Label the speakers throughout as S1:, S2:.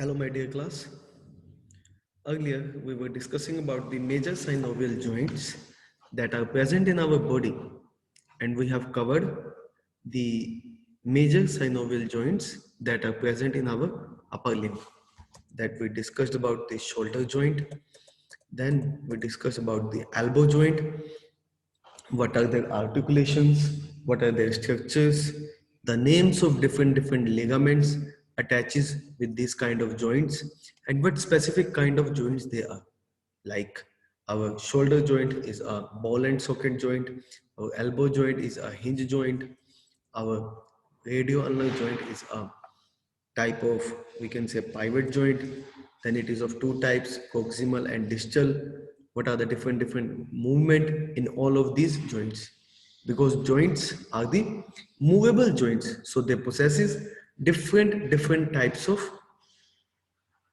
S1: Hello, my dear class. Earlier, we were discussing about the major synovial joints that are present in our body, and we have covered the major synovial joints that are present in our upper limb. That we discussed about the shoulder joint, then we discussed about the elbow joint, what are their articulations, what are their structures, the names of different ligaments attaches with these kind of joints, and what specific kind of joints they are. Like our shoulder joint is a ball and socket joint, our elbow joint is a hinge joint, our radioulnar joint is a type of, we can say, pivot joint. Then it is of two types, proximal and distal. What are the different movement in all of these joints? Because joints are the movable joints, so they possesses different types of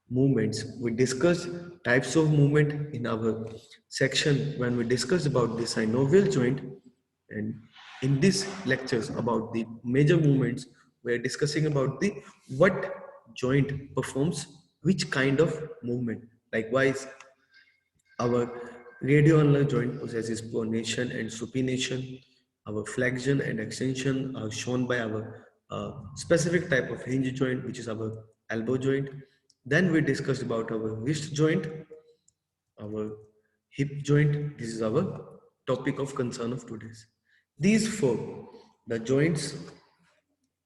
S1: movements. We discussed types of movement in our section when we discussed about the synovial joint, and in this lectures about the major movements, we are discussing about the what joint performs which kind of movement. Likewise, our radioulnar joint possesses pronation and supination. Our flexion and extension are shown by our specific type of hinge joint, which is our elbow joint. Then we discussed about our wrist joint, our hip joint. This is our topic of concern of today's. These four, the joints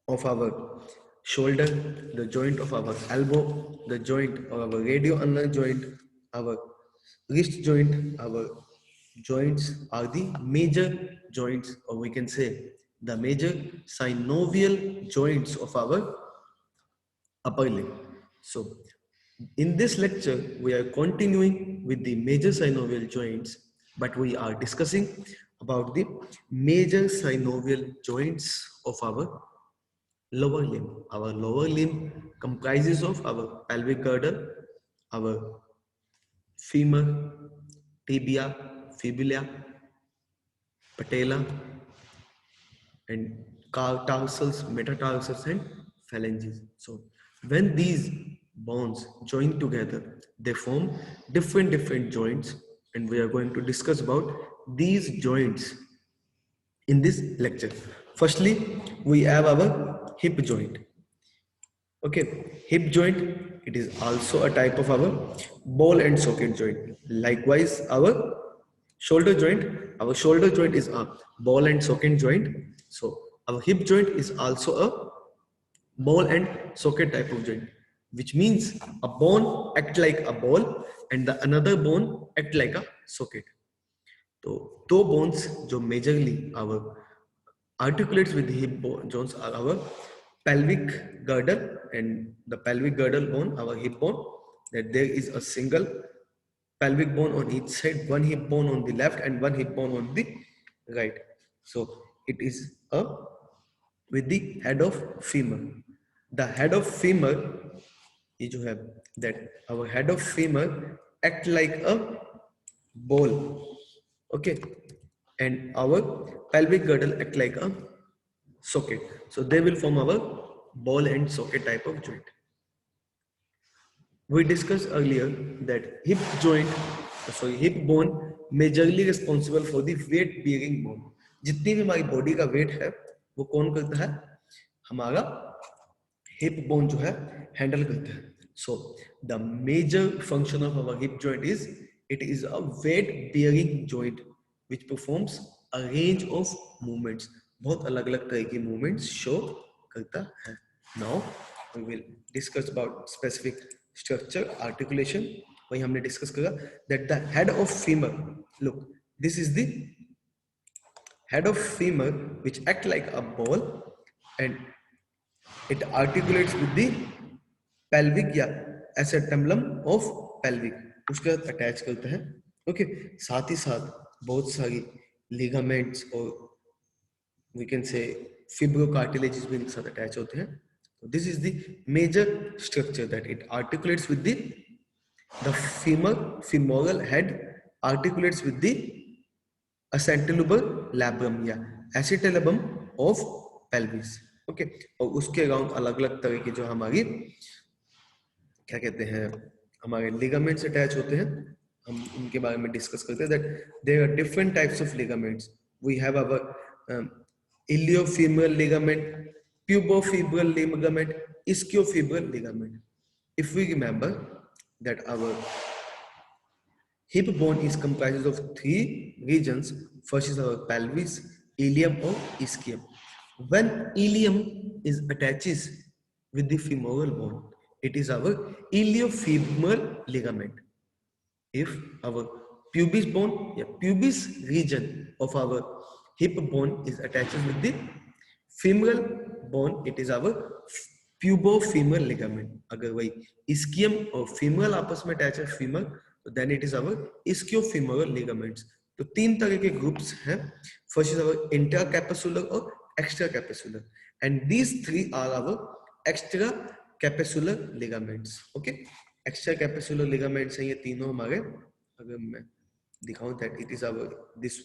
S1: of our shoulder, the joint of our elbow, the joint of our radioulnar joint, our wrist joint, our joints are the major joints, or we can say the major synovial joints of our upper limb. So, in this lecture, we are continuing with the major synovial joints, but we are discussing about the major synovial joints of our lower limb. Our lower limb comprises of our pelvic girdle, our femur, tibia, fibula, patella, and tarsals, metatarsals, and phalanges. So when these bones join together, they form different joints, and we are going to discuss about these joints in this lecture. Firstly, we have our hip joint. Okay, hip joint, it is also a type of our ball and socket joint. Likewise, our shoulder joint is a ball and socket joint. So our hip joint is also a ball and socket type of joint, which means a bone act like a ball and the another bone act like a socket. तो दो bones जो majorly our articulates with the hip bones are our pelvic girdle and the pelvic girdle bone, our hip bone, that there is a single pelvic bone on each side, one hip bone on the left and one hip bone on the right. So it is a with the head of femur. The head of femur, ये जो है, that our head of femur act like a ball, okay, and our pelvic girdle act like a socket. So they will form our ball and socket type of joint. We discussed earlier that hip bone majorly responsible for the weight bearing bone. जितनी भी हमारी body का wait है वो कौन करता है? हमारा हिप बोन जो है हैंडल करता है. So the major function of our hip joint is it is a weight bearing joint which performs a range of movements. बहुत अलग अलग तरह की movements show करता है. Now we will discuss about specific structure, articulation. वही हमने discuss करा that the head of femur, look, this is the head of femur which act like a ball and it articulates with the pelvic या acetabulum of pelvic, उसके साथ attach करते हैं. Okay, साथ ही साथ बहुत सारी ligaments और we can say fibrocartilages भी इनके साथ अटैच होते हैं. So this is the major structure that it articulates with the femoral head articulates with the acetabulum labrum या acetabulum of pelvis. ओके, और उसके अराउंड अलग अलग तरह की जो हमारी क्या कहते हैं, हमारे लिगामेंट्स अटैच होते हैं, हम उनके बारे में डिस्कस करते हैं that there are different types of ligaments. We have our iliofibril ligament, pubofibril ligament, ischiofibril ligament. If we remember that our hip bone is comprised of three regions. First is our pelvis, ilium or ischium. When ilium is attaches with the femoral bone, it is our iliofemoral ligament. If our pubis bone, pubis region of our hip bone is attached with the femoral bone, it is our pubofemoral ligament. अगर वही ischium और femoral आपस में attach है femur, तो then it is our ischiofemoral ligaments. तो तीन तरह के ग्रुप्स हैं. फर्स्ट इज our intracapsular और extracapsular, and these three are our extracapsular ligaments. Okay, extracapsular ligaments हैं ये तीनों हमारे. अगर मैं दिखाऊं that it is our this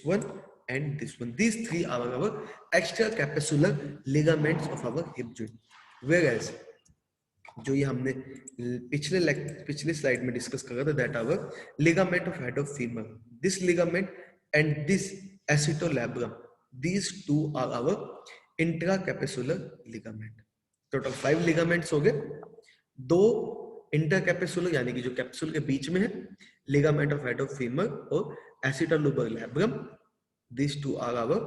S1: one and this one. These three are our extracapsular ligaments of our hip joint. Whereas जो ये हमने पिछले स्लाइड में डिस्कस करा था that our ligament of head of femur, this ligament and this acetabulum, these two are our intracapsular ligament. Total 5 ligaments हो गए. 2 इंटरकैपेसुलर यानी कि जो कैप्सूल के बीच में है, ligament of head of femur और एसिटोलैब्रम. these two are our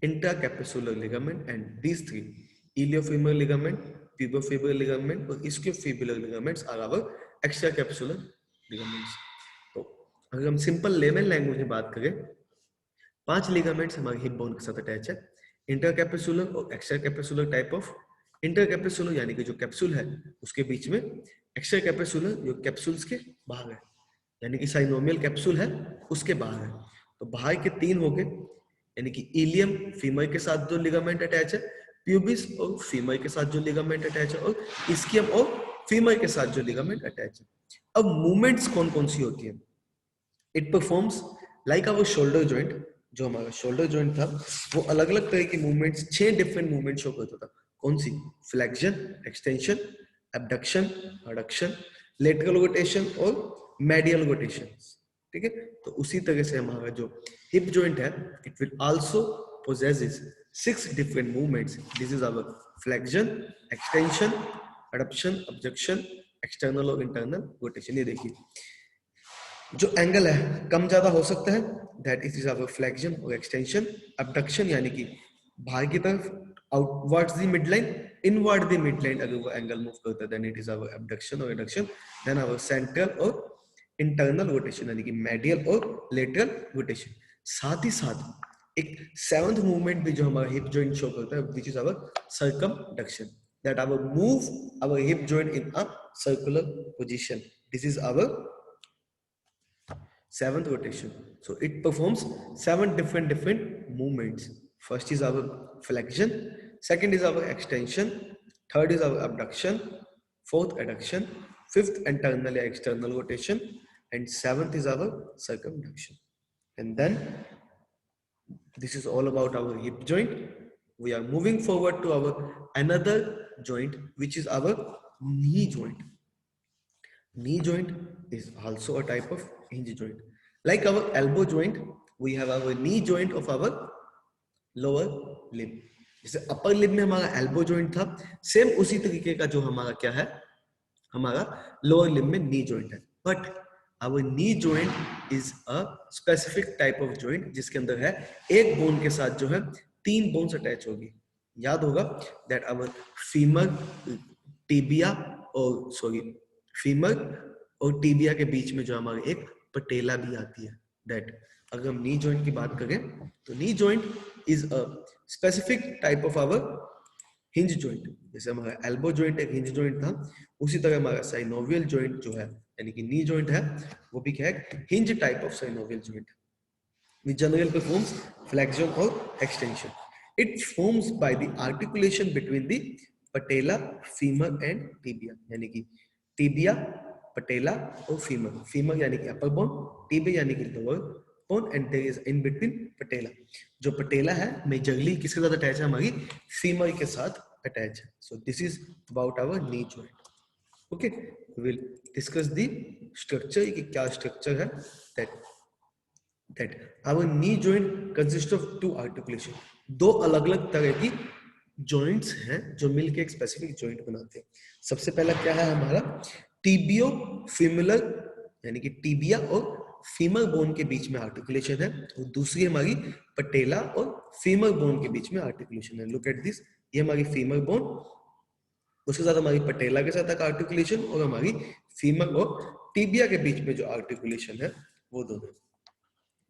S1: intracapsular ligament, and these three iliofemoral ligament, pubofibril ligament और ischiofibular ligaments are our extracapsular ligaments. तो अगर हम सिंपल लेमन लैंग्वेज में बात करें, 5 लिगामेंट्स हमारे हिप बोन के साथ अटैच है. इंटरकैपेसुलर और एक्स्ट्राकैपेसुलर टाइप ऑफ. इंटरकैपेसुलर यानी कि जो कैप्सूल है उसके बीच में, एक्स्ट्राकैपेसुलर जो कैप्सूल्स के बाहर है, यानी कि साइनोमियल कैप्सूल है उसके बाहर है. तो बाहर के 3 हो गए, यानी कि इलियम फीमर के साथ जो लिगामेंट अटैच है, प्यूबिस और फीमर के साथ जो लिगामेंट अटैच है, और इस्कियम और फीमर के साथ जो लिगामेंट अटैच है. अब मूवमेंट्स कौन कौन सी होती है? It performs like our shoulder joint. जो हमारा शोल्डर जॉइंट था वो अलग अलग तरह की मूवमेंट्स, 6 डिफरेंट मूवमेंट शो करता था. कौन सी? Flexion, extension, abduction, adduction, lateral rotation और मेडियल रोटेशन. ठीक है, तो उसी तरह से हमारा जो हिप जॉइंट है, it will also possesses 6 different movements. This is our flexion, extension, adduction, abduction, external और internal rotation. ये देखिए जो एंगल है कम ज्यादा हो सकता है, that is our flexion और extension. abduction यानी कि बाहर की तरफ, outwards the midline, inward the midline अगर वो एंगल मूव करता है, then it is our abduction और adduction. then our central और इंटरनल रोटेशन यानी कि मेडियल और लेटरल रोटेशन. साथ ही साथ एक 7th मूवमेंट भी जो हमारा हिप जॉइंट शो करता है, which is our circumduction, that our move our hip joint in a circular position. This is our 7th rotation. So it performs 7 different movements. First is our flexion, second is our extension, third is our abduction, fourth adduction, fifth internal or external rotation, and 7th is our circumduction. And then this is all about our hip joint. We are moving forward to our another joint, which is our knee joint. Knee joint is also a type of hinge joint. Like our elbow joint, we have our knee joint of our lower limb. जैसे upper limb में हमारा elbow joint था, same उसी तरीके का जो हमारा क्या है, हमारा लोअर लिम्ब में नी जॉइंट है. But our knee joint is a specific type of joint जिसके अंदर है एक बोन के साथ जो है 3 बोन्स अटैच होगी. याद होगा दैट आवर फीमर, टिबिया और फीमर और टिबिया के बीच में जो हमारे एक पटेला भी आती है. दैट अगर हम नी जॉइंट की बात करें तो knee joint is a specific type of our hinge joint. जैसे हमारा एल्बो जॉइंट एक हिंज जॉइंट था, उसी तरह हमारा साइनोवियल जॉइंट जो है यानी कि नी जॉइंट है, वो भी क्या है, hinge type of synovial joint. We generally performs flexion or extension. It forms by the articulation between the patella, femur and tibia. यानी कि tibia, patella और femur. Femur यानी कि upper bone, tibia यानी कि lower bone, and there is in between patella. जो patella है majorly किसके साथ अटैच है, हमारी femur के साथ attach. So this is about our knee joint. Okay, we will discuss the structure कि क्या structure है. That our knee joint consists of two articulation. दो अलग अलग तरह की joints हैं जो मिलके एक specific joint बनाते हैं. सबसे पहला क्या है हमारा tibiofemoral, यानी कि टिबिया और फीमर बोन के बीच में आर्टिकुलेशन है, और दूसरी हमारी पटेला और फीमर बोन के बीच में आर्टिकुलेशन है. लुक एट दिस, ये हमारी फीमर बोन, उसके साथ हमारी पटेला के साथ एक आर्टिकुलेशन, और हमारी फीमर और टिबिया के बीच में जो आर्टिकुलेशन है वो दोनों.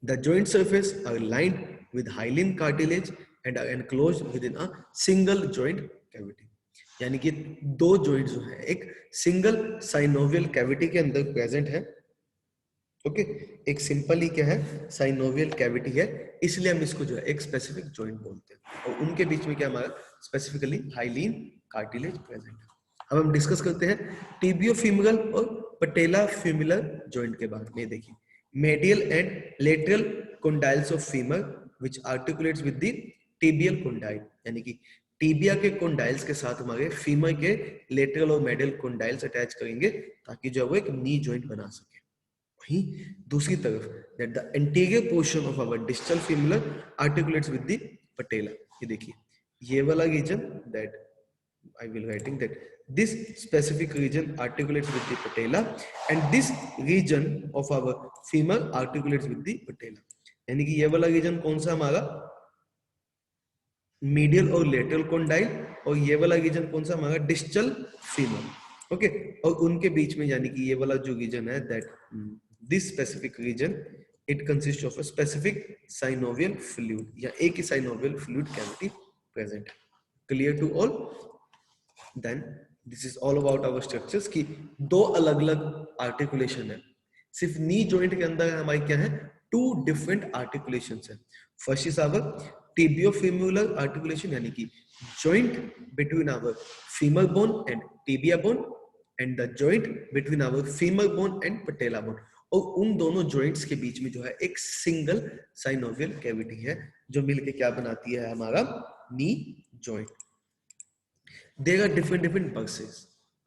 S1: The joint surface are lined with hyaline cartilage and are enclosed within a single joint cavity. यानी कि दो जॉइंट जो है एक सिंगल साइनोवियल कैविटी के अंदर प्रेजेंट है. ओके, एक सिंपली क्या है साइनोवियल कैविटी है, इसलिए हम इसको जो है एक स्पेसिफिक जॉइंट बोलते हैं, और उनके बीच में क्या हमारा स्पेसिफिकली हाइलीन कार्टिलेज प्रेजेंट है. अब हम डिस्कस करते हैं टिबियोफीमरल और पटेला फ्यूमुलर जॉइंट के बारे में. देखिए, medial and lateral condyles of femur which articulates with the tibial condyle, यानी कि टिबिया के condyles के साथ हमारे फीमर के lateral और medial condyles अटैच करेंगे ताकि जो वो एक नी जॉइंट बना सके. वहीं दूसरी तरफ that the anterior portion of our distal femur articulates with the patella. ये देखिए, ये वाला region that I will writing that this specific region articulates with the patella and this region of our femur articulates with the patella. यानी कि ये वाला region कौन सा हमारा medial और lateral condyle, और ये वाला region कौन सा हमारा distal femur. ओके, और उनके बीच में यानी कि ये वाला जो region है that this specific region it consists of a specific synovial fluid, या एक ही synovial fluid cavity present. Clear to all? Then this is all about our structures कि दो अलग अलग आर्टिकुलेशन है. सिर्फ नी जॉइंट के अंदर हमारी क्या है टू डिफरेंट आर्टिकुलेशंस है. First is our tibiofemoral articulation, यानी कि joint between our femur bone and tibia bone, and the joint between our femur bone and patella bone, और उन दोनों जॉइंट्स के बीच में जो है एक सिंगल साइनोवियल कैविटी है जो मिलके क्या बनाती है हमारा knee joint. There are different pulses.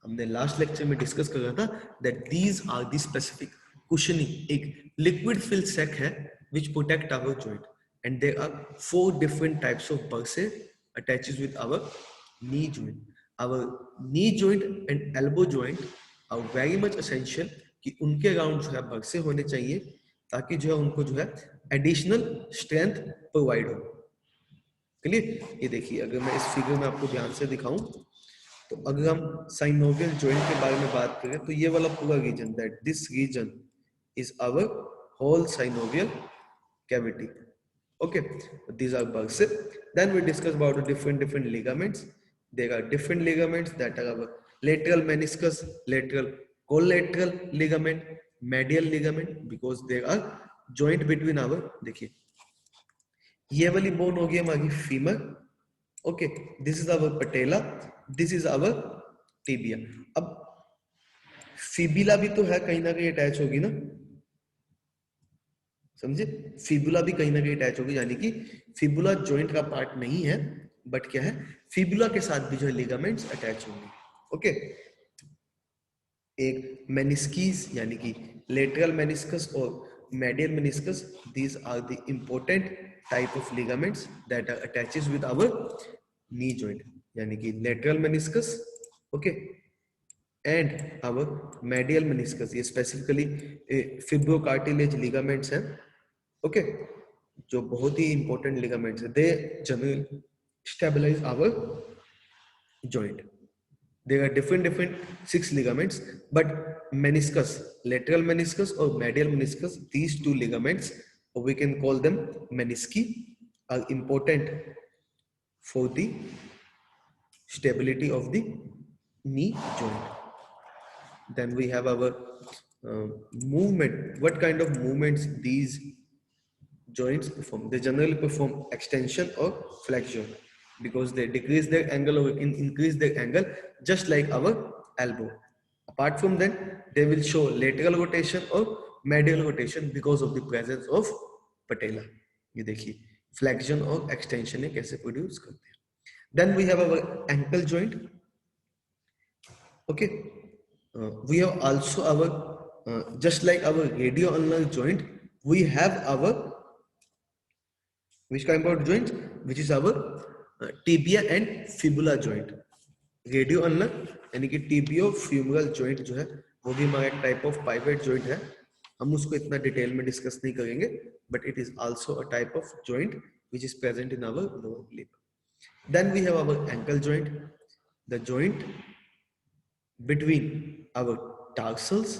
S1: हमने लास्ट लेक्चर में डिस्कस कर रहा था that these are the specific cushioning, एक liquid filled sac है which protect our joint, and there are 4 different types of pulses attaches with our knee joint. Our knee joint and elbow joint are very much essential कि उनके around जो है pulses होने चाहिए ताकि जो है उनको जो है additional strength provide हो. क्लियर? ये देखिए, अगर मैं इस फिगर में आपको ध्यान से दिखाऊं तो अगर हम साइनोवियल जॉइंट के बारे में बात करें तो ये वाला पूरा region that this region is our whole synovial cavity. Okay, these are bursae. Then we discuss about the different ligaments. There are different ligaments that are our lateral meniscus, lateral collateral ligament, medial ligament, because there are joint between our, देखिए ये वाली bone हो गई हमारी femur. Okay, this is our patella, this is our tibia. अब fibula भी तो है कहीं ना कहीं अटैच होगी ना, समझे? फिबुला भी कहीं ना कहीं अटैच होगी, यानी कि फिबुला जॉइंट का पार्ट नहीं है बट क्या है फिबुला के साथ भी जो है लिगामेंट्स अटैच होंगे. ओके, एक मेनिस्कीज यानी कि लेटरल मेनिस्कस और medial meniscus, these are the important type of ligaments that are attaches with our knee joint, यानी कि lateral meniscus, okay, and our medial meniscus. ये specifically fibrocartilage ligaments हैं, okay, जो बहुत ही important ligaments हैं. They generally stabilize our joint. There are different 6 ligaments, but meniscus, lateral meniscus or medial meniscus, these 2 ligaments, or we can call them menisci, are important for the stability of the knee joint. Then we have our movement. What kind of movements these joints perform? They generally perform extension or flexion, because they decrease their angle or increase their angle just like our elbow. Apart from that, they will show lateral rotation or medial rotation because of the presence of patella. ये देखिए flexion और extension ये कैसे produce करते हैं. Then we have our ankle joint. Okay, we have also our just like our radio ulnar joint, we have our which kind of joint, which is our tibia and fibula joint. Radio ulnar यानी कि tibio femoral joint जो है वो भी हमारा एक type of pivot joint है. हम उसको इतना डिटेल में डिस्कस नहीं करेंगे, but it is also a type of joint which is present in our lower limb. Then we have our ankle joint, the joint between our tarsals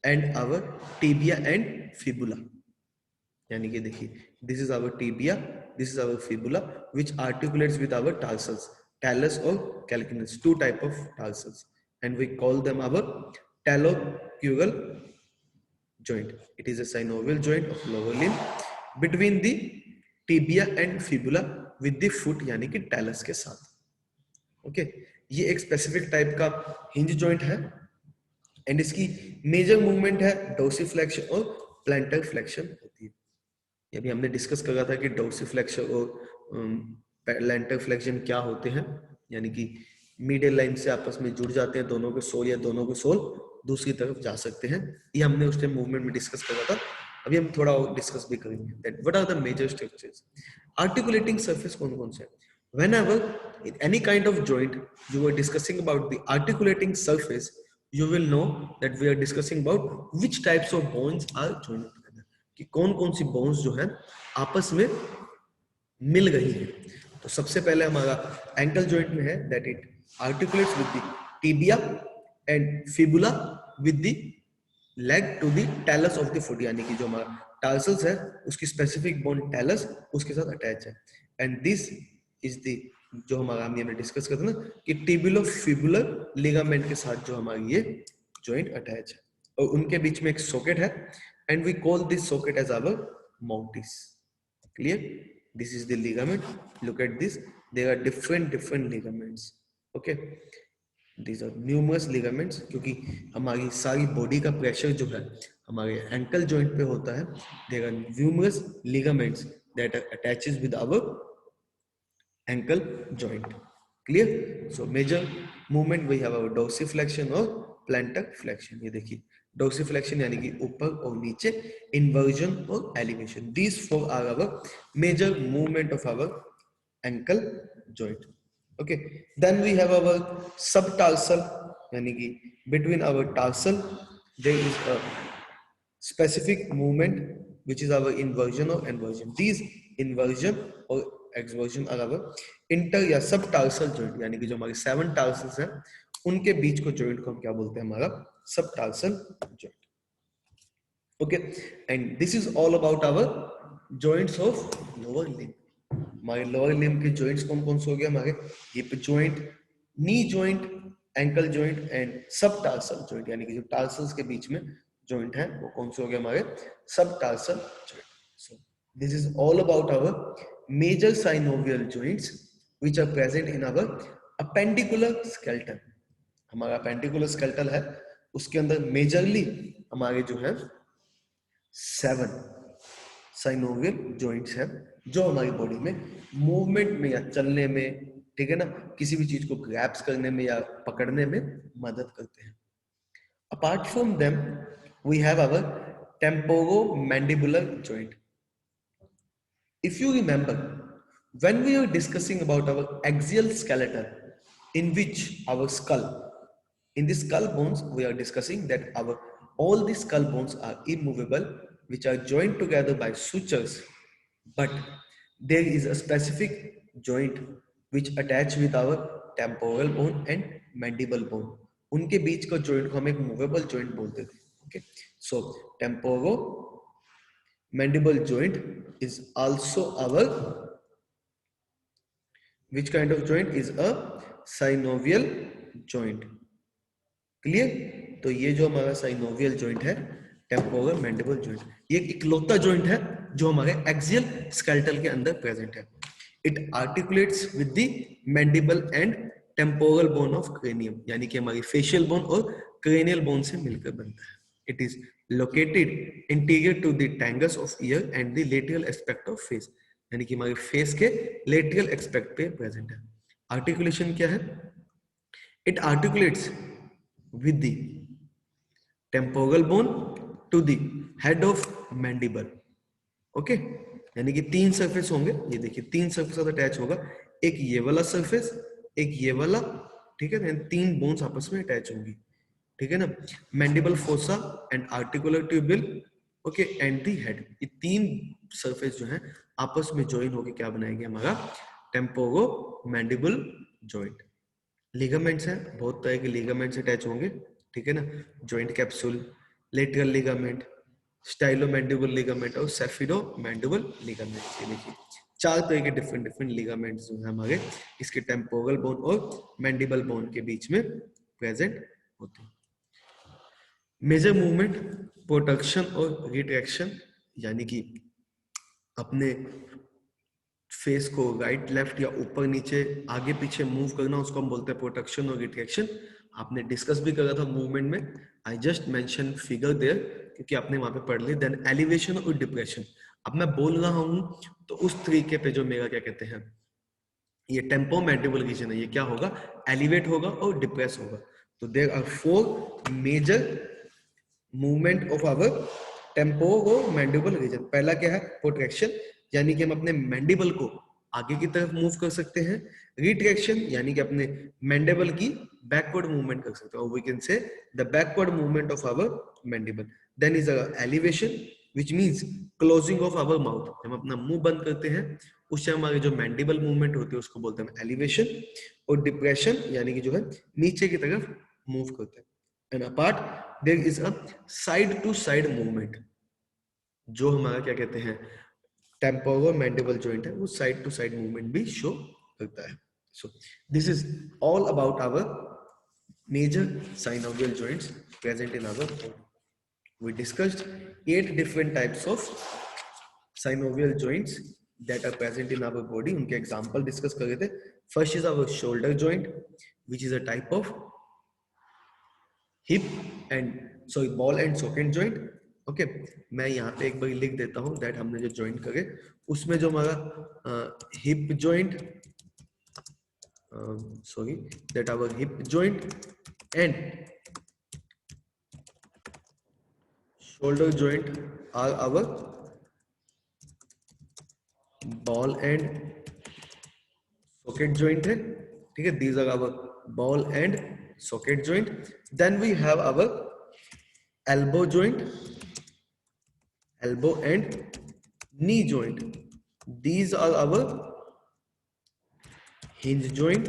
S1: and our tibia and fibula. यानी कि देखिए, this is our tibia, this is our fibula, which articulates with our tarsals, talus or calcaneus, two type of tarsals, and we call them our taloceural joint. It is a synovial joint of lower limb between the tibia and fibula with the foot यानी कि talus के साथ. Okay, ये एक specific type का hinge joint है and इसकी major movement है डोर्सिफ्लेक्शन और प्लांटर फ्लेक्शन होती है. अभी हमने डिस्कस करा था कि डोर्सिफ्लेक्शन और प्लांटर फ्लेक्शन क्या होते हैं, यानी कि मीडियल लाइन से आपस में जुड़ जाते हैं दोनों के सोल या दोनों के सोल दूसरी तरफ जा सकते हैं. ये हमने उस टाइम मूवमेंट में डिस्कस करा था. अभी हम थोड़ा और डिस्कस भी करेंगे that what are the major structures. Articulating surface कौन कौन से हैं? Whenever in any kind of joint you are discussing about the articulating surface, you will know that we are discussing about which types of bones are joined together, कि कौन कौन सी bones जो है आपस में मिल रही है. तो सबसे पहले हमारा ankle joint में है that it articulates with the tibia and fibula with the leg to the talus of the foot, यानी कि जो हमारा tarsals है उसकी specific bone talus उसके साथ attach है. And this is the जो हमारा हमने डिस्कस करते ना कि टिबिलो-फिबुलर लिगामेंट के साथ जो हमारी ये जॉइंट अटैच है और उनके बीच में एक सॉकेट है and we call this socket as our माउटिस. Clear? This is the ligament. Look at this, there are different ligaments. Okay, these are numerous ligaments, क्योंकि हमारी सारी बॉडी का प्रेशर जो है हमारे एंकल जॉइंट पे होता है. there are numerous ligaments that are attaches with our ankle joint. Clear? So major movement we have our dorsiflexion और plantar flexion. ये देखिए dorsiflexion यानी कि ऊपर और नीचे, inversion और elevation. These four are our major movement of our ankle joint. Okay. Then we have our subtarsal यानी कि between our tarsal there is a specific movement which is our inversion or inversion. These inversion or एक्सवर्जन अलावा inter या सब tarsal joint यानी कि जो हमारे 7 tarsals हैं उनके बीच को जॉइंट को हम क्या बोलते हैं? हमारा sub tarsal joint. Okay, and this is all about our joints of lower limb. हमारे लोअर लिम्ब के जॉइंट्स कौन कौन से हो गए? हमारे hip joint, knee joint, ankle joint and sub tarsal joint, यानी कि जो टार्सल्स के बीच में जॉइंट है वो कौन से हो गए? हमारे sub tarsal joint. So this is all about our major synovial joints which are present in our appendicular skeleton. हमारा appendicular skeleton है उसके अंदर मेजरली हमारे जो है 7 synovial joints है जो हमारी बॉडी में मूवमेंट में या चलने में, ठीक है ना, किसी भी चीज को ग्रैप्स करने में या पकड़ने में मदद करते हैं. Apart from them we have our temporomandibular joint. If you remember, when we are discussing about our axial skeleton, in which our skull, in the skull bones, we are discussing that our all the skull bones are immovable, which are joined together by sutures, but there is a specific joint which attach with our temporal bone and mandible bone. उनके बीच का joint को हम एक movable joint बोलते थे. Okay, so temporo mandible joint is also our which kind of joint? Is a synovial joint. Clear? तो ये जो हमारा synovial joint है temporal mandible joint, ये इकलौता joint है जो हमारे axial skeletal के अंदर present है. It articulates with the mandible and temporal bone of cranium, यानी कि हमारी facial bone और cranial bone से मिलकर बनता है. It is located anterior to the tangus of ear and the lateral aspect of face, यानी कि हमारे फेस के lateral aspect पे present है. आर्टिकुलेशन क्या है? It articulates with the temporal bone to the head of mandible. Okay, यानी कि तीन सरफेस होंगे, ये देखिए तीन सरफेस अटैच होगा, एक ये वाला सरफेस, एक ये वाला, ठीक है ना, तीन बोन्स आपस में अटैच होंगी, ठीक है ना। Mandibular fossa and articular tubercle, okay, and the head, ये तीन सरफेस जो है आपस में ज्वाइन होकर क्या बनाएंगे हमारा टेम्पोरो मैंडिबल जॉइंट। लिगामेंट्स है, बहुत तरह के लिगामेंट्स अटैच होंगे, ठीक है ना, joint capsule, lateral ligament, stylomandibular ligament और सेफिडोमैंडिबल लिगामेंट। ये देखिए चार तरह के डिफरेंट डिफरेंट लिगामेंट्स जो है हमारे इसके टेम्पोरल बोन और मैंडिबल बोन के बीच में प्रेजेंट होते हैं। मेजर मूवमेंट, प्रोटेक्शन और रिट्रैक्शन, यानी कि अपने फेस को राइट लेफ्ट या ऊपर नीचे आगे पीछे मूव करना, उसको हम बोलते हैं प्रोटेक्शन और रिट्रैक्शन। आपने डिस्कस भी करा था मूवमेंट में, I just mention figure there क्योंकि आपने वहां पे पढ़ ली। देन एलिवेशन और डिप्रेशन, अब मैं बोल रहा हूं तो उस तरीके पे जो मेरा क्या कहते हैं ये टेम्पोमैंडिबल रीजन है, ये क्या होगा, एलिवेट होगा और डिप्रेस होगा। तो there are 4 major movement of our temporomandibular region. पहला क्या है, प्रोट्रैक्शन, यानी कि हम अपने मैंडिबल को आगे की तरफ मूव कर सकते हैं। रिट्रैक्शन, यानी कि अपने मैंडिबल की बैकवर्ड मूवमेंट कर सकते हैं, we can say the backward movement of our mandible. Then is elevation which means closing of our mouth, हम अपना मुंह बंद करते हैं उससे हमारी जो मैंडिबल मूवमेंट होती है उसको बोलते हैं एलिवेशन। और डिप्रेशन, यानी कि जो है नीचे की तरफ मूव करते हैं। And apart there is a side to side movement, जो हमारा क्या कहते हैं टेम्पोरो मैंडिबल जॉइंट है, वो साइड टू साइड मूवमेंट भी शो करता है। So this is all about our major synovial joints present in our body. We discussed 8 different types of synovial joints that are present in our body. उनके example discuss कर रहे थे। First is our shoulder joint, which is a type of hip and ball and socket joint. Okay, मैं यहाँ पे एक बार लिख देता हूँ दैट हमने जो जॉइंट करे उसमें जो हमारा hip joint, that our hip joint and shoulder joint are our ball and socket joint है, ठीक है, these are our ball and socket joint. Then we have our elbow joint, elbow and knee joint, these are our hinge joint.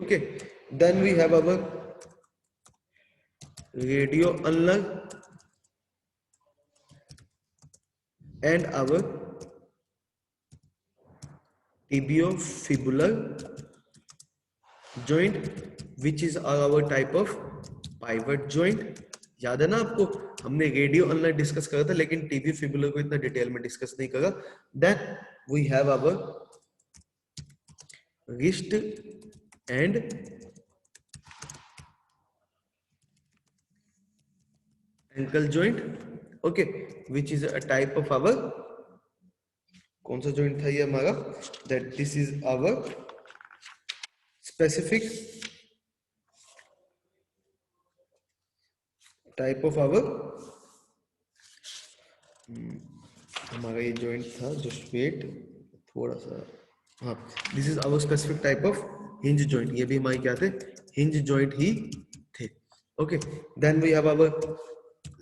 S1: Okay, then we have our radio ulnar and our tibiofibular joint, which is our type of pivot joint. याद है ना आपको, हमने radio ulnar discuss करा था लेकिन tibiofibular को इतना डिटेल में डिस्कस नहीं करा। Then we have our wrist and ankle joint, okay, which is a type of our, कौन सा जॉइंट था ये हमारा, that this is our specific type of our, हमारा ये जॉइंट था, जस्ट वेट थोड़ा सा, हाँ, this is our specific type of hinge joint, ये भी हमारे क्या थे, हिंज जॉइंट ही थे। Okay, then we have our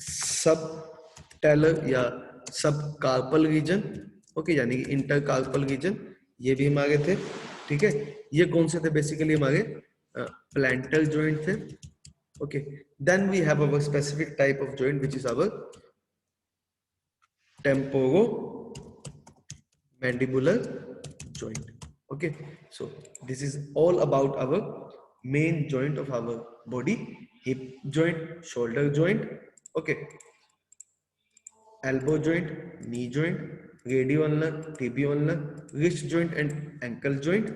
S1: subtalar या सब कार्पल रीजन, ओके, यानी कि इंटर कार्पल रीजन, ये भी हमारे थे, ठीक है। ये कौन से थे, बेसिकली हमारे प्लांटर जॉइंट थे। Okay, then we have our specific type of joint which is our temporo mandibular joint. Okay, so this is all about our main joint of our body: hip joint, shoulder joint, okay, elbow joint, knee joint, radioulnar, tibioulnar, wrist joint and ankle joint,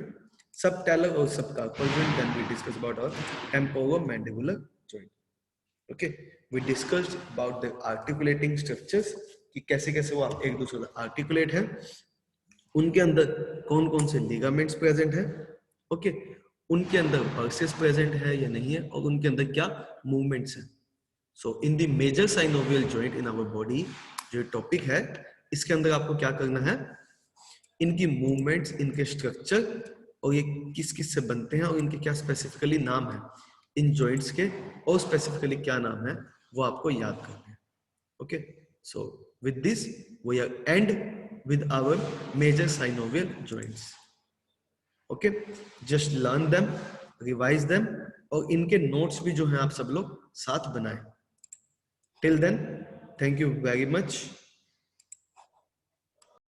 S1: subtalar or subcarpal joint. Then we discuss about our temporomandibular joint. Okay, we discussed about the articulating structures कि कैसे कैसे वो एक दूसरे से articulate है। उनके अंदर कौन कौन से लिगामेंट्स प्रेजेंट है, ओके, उनके अंदर बर्सेस प्रेजेंट है या नहीं है, और उनके अंदर क्या मूवमेंट्स है। So in the major synovial joint in our body, जो टॉपिक है, इसके अंदर आपको क्या करना है, इनकी मूवमेंट्स, इनके स्ट्रक्चर, और ये किस किस से बनते हैं और इनके क्या स्पेसिफिकली नाम है इन जॉइंट्स के, और स्पेसिफिकली क्या नाम है वो आपको याद करना है। Okay, so with this we are and with our major synovial joints. Okay, just learn them, revise them, और इनके नोट्स भी जो हैं आप सब लोग साथ बनाएं. Till then, thank you very much.